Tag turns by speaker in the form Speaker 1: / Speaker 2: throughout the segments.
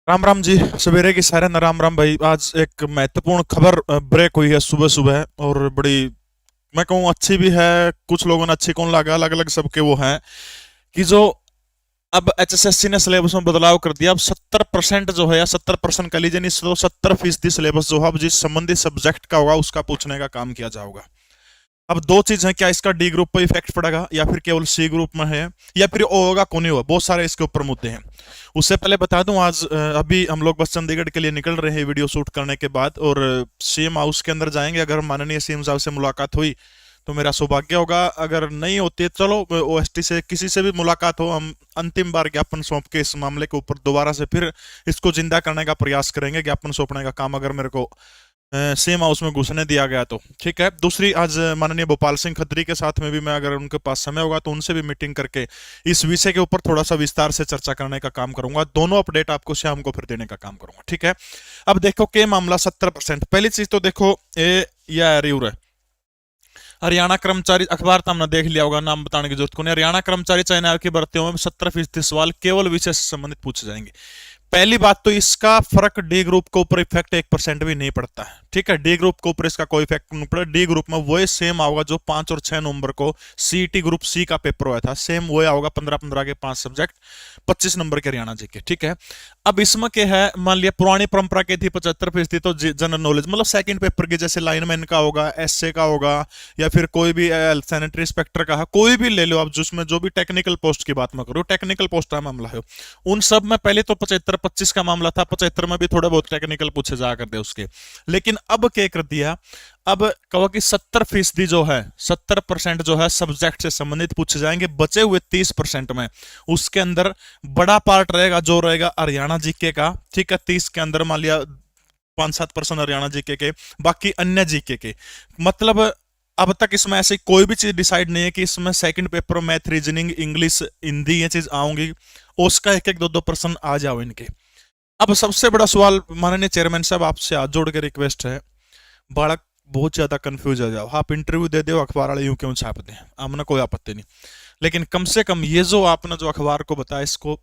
Speaker 1: राम राम जी। सवेरे की सारे न राम राम भाई। आज एक महत्वपूर्ण खबर ब्रेक हुई है सुबह सुबह, और बड़ी, मैं कहूँ अच्छी भी है। कुछ लोगों ने अच्छी कौन लगा, अलग अलग सबके वो हैं कि जो अब एचएसएससी ने सिलेबस में बदलाव कर दिया। अब 70% जो है, या 70% कह लीजिए, नहीं तो 70% सिलेबस जो है अब जिस संबंधित सब्जेक्ट का होगा उसका पूछने का काम किया जाएगा। अब दो चीज है, क्या इसका डी ग्रुप पर इफेक्ट पड़ेगा या फिर केवल सी ग्रुप में है, या फिर ओ होगा कौन ही होगा। बहुत सारे इसके ऊपर मुद्दे हैं। उससे पहले बता दूं, आज अभी हम लोग बस चंडीगढ़ के लिए निकल रहे हैं वीडियो शूट करने के बाद, और सीएम हाउस के अंदर जाएंगे। अगर माननीय सीएम साहब से मुलाकात हुई तो मेरा सौभाग्य होगा, अगर नहीं होती है चलो ओएसटी से किसी से भी मुलाकात हो, हम अंतिम बार ज्ञापन सौंप के इस मामले के ऊपर दोबारा से फिर इसको जिंदा करने का प्रयास करेंगे। ज्ञापन सौंपने का काम अगर मेरे को सेम हाउस में घुसने दिया गया तो ठीक है। दूसरी, आज माननीय भोपाल सिंह खत्री के साथ में भी मैं, अगर उनके पास समय होगा तो उनसे भी मीटिंग करके इस विषय के ऊपर थोड़ा सा विस्तार से चर्चा करने का काम करूंगा। दोनों अपडेट आपको शाम को फिर देने का काम करूंगा, ठीक है। अब देखो के मामला 70%। पहली चीज तो देखो, या रिवर हरियाणा कर्मचारी, अखबार तो हमने देख लिया होगा, नाम बताने की जरूरत को नहीं। हरियाणा कर्मचारी चयन की भर्तियों में 70% सवाल केवल विषय से संबंधित पूछे जाएंगे। पहली बात तो इसका फर्क डी ग्रुप के ऊपर इफेक्ट 1% भी नहीं पड़ता है, ठीक है। डी ग्रुप के ऊपर इसका कोई इफेक्ट नहीं पड़ा। डी ग्रुप में वही सेम आओगा जो 5 और 6 नवंबर को सीईटी ग्रुप सी का पेपर हुआ था, सेम वही आओगा। 15-15 के 5 सब्जेक्ट, 25 नंबर के हरियाणा जी के, ठीक है। अब इसमें क्या है, मान लिया पुरानी परंपरा की थी 75% तो जनरल नॉलेज, मतलब सेकंड पेपर की, जैसे लाइनमैन का होगा, एसए का होगा, या फिर कोई भी सैनिटरी इंस्पेक्टर का है, कोई भी ले लो आप, जिसमें जो भी टेक्निकल पोस्ट की बात मैं करूँ, टेक्निकल पोस्ट का मामला है, उन सब में पहले तो 75-25 का मामला था। 75 में भी थोड़े बहुत टेक्निकल पूछे जा करते उसके, लेकिन अब क्या कर दिया, अब कहो कि 70% जो है, 70% जो है सब्जेक्ट से संबंधित पूछे जाएंगे। बचे हुए 30% में उसके अंदर बड़ा पार्ट रहेगा जो रहेगा हरियाणा जीके का, ठीक है। 30 के अंदर मान लिया 5-7% हरियाणा जीके के, बाकी अन्य जीके के। मतलब अब तक इसमें ऐसी कोई भी चीज डिसाइड नहीं है कि इसमें second paper math, reasoning, English, Hindi ये चीज आऊंगी, उसका एक एक 2-2 प्रश्न आ जाओ इनके। अब सबसे बड़ा सवाल, माननीय चेयरमैन साहब आपसे हाथ जोड़ के रिक्वेस्ट है, बालक बहुत ज्यादा कंफ्यूज हो जाओ, आप इंटरव्यू दे दो, अखबार वाले यूं क्यों छाप दें, हमने कोई आपत्ति नहीं, लेकिन कम से कम ये जो आपने जो अखबार को बताया, इसको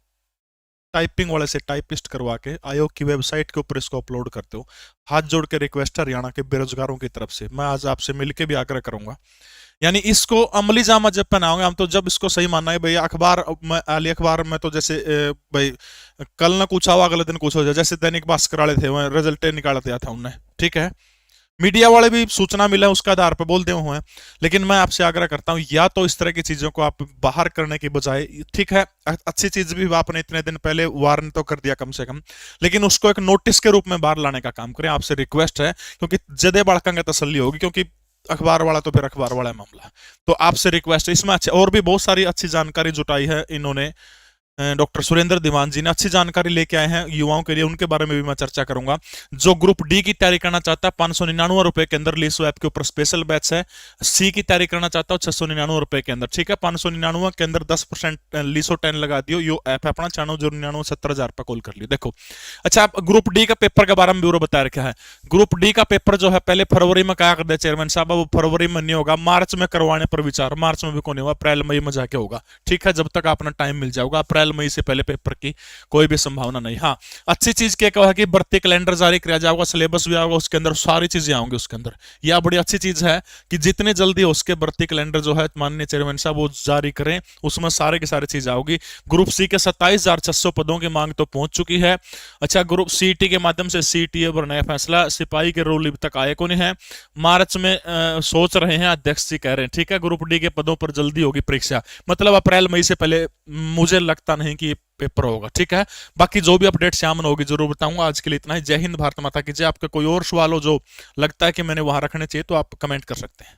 Speaker 1: टाइपिंग वाले से टाइपिस्ट करवा के आयोग की वेबसाइट के ऊपर इसको अपलोड करते हो। हाथ जोड़ के रिक्वेस्ट है हरियाणा के बेरोजगारों की तरफ से, मैं आज आपसे मिलकर भी आग्रह करूंगा, यानी इसको अमली जामा जब पहनाओगे हम, तो जब इसको सही मानना है भैया। अखबार में, आली अखबार में तो जैसे भाई कल ना कुछ हुआ अगले दिन कुछ हो जाए, जैसे दैनिक भास्कर वाले थे वह रिजल्ट निकाल दिया था उनने, ठीक है। मीडिया वाले भी सूचना मिला उसका आधार पर बोलते हुए हैं, लेकिन मैं आपसे आग्रह करता हूं, या तो इस तरह की चीजों को आप बाहर करने की बजाय, ठीक है, अच्छी चीज भी आपने इतने दिन पहले वार्न तो कर दिया कम से कम, लेकिन उसको एक नोटिस के रूप में बाहर लाने का काम करें, आपसे रिक्वेस्ट है। क्योंकि जदे बड़कांगे तसल्ली होगी, क्योंकि अखबार वाला तो फिर अखबार वाला मामला, तो आपसे रिक्वेस्ट है। इसमें अच्छे और भी बहुत सारी अच्छी जानकारी जुटाई है इन्होंने, डॉक्टर सुरेंद्र दीवान जी ने अच्छी जानकारी लेके आए हैं युवाओं के लिए, उनके बारे में भी मैं चर्चा करूंगा। जो ग्रुप डी की तैयारी करना चाहता है, 599 रुपए के अंदर लीसो ऐप के ऊपर स्पेशल बैच है। सी की तैयारी करना चाहता हूँ 699 रुपए के अंदर, ठीक है। 599 के अंदर 10% लीसो 10 लगा दियो, यो ऐप है अपना 9699 70,000 पर कॉल कर लियो। देखो अच्छा, आप ग्रुप डी का पेपर के बारे में ब्यूरो बता रखा है। ग्रुप डी का पेपर जो है पहले फरवरी में कहा कर दे चेयरमैन साहब, अब फरवरी में नहीं होगा, मार्च में करवाने पर विचार, मार्च में भी कौन होगा, अप्रैल मई में जाके होगा, ठीक है। जब तक अपना टाइम मिल जाएगा, अप्रैल मई से पहले पेपर की कोई भी संभावना नहीं। हाँ, अच्छी चीज क्या कहा कि भर्ती कैलेंडर जारी किया जाएगा, सिलेबस भी आएगा उसके अंदर, सारी चीजें आएंगी उसके अंदर। यह बड़ी अच्छी चीज है कि जितने जल्दी हो उसके भर्ती कैलेंडर जो है माननीय चेयरमैन साहब वो जारी करें, उसमें सारे की सारी चीज आओगी। ग्रुप सी के 27,600 पदों की मांग तो पहुंच चुकी है। अच्छा, ग्रुप सीटी के माध्यम से सीटीए पर नया फैसला, सिपाही के रोल अभी तक आए को नहीं है, मार्च में सोच रहे हैं, अध्यक्ष जी कह रहे हैं, ठीक है। ग्रुप डी के पदों पर जल्दी होगी परीक्षा, मतलब अप्रैल मई से पहले मुझे लगता नहीं कि पेपर होगा, ठीक है। बाकी जो भी अपडेट सामने होगी जरूर बताऊंगा। आज के लिए इतना ही। जय हिंद, भारत माता की जय। आपके कोई और सवाल हो जो लगता है कि मैंने वहां रखने चाहिए तो आप कमेंट कर सकते हैं।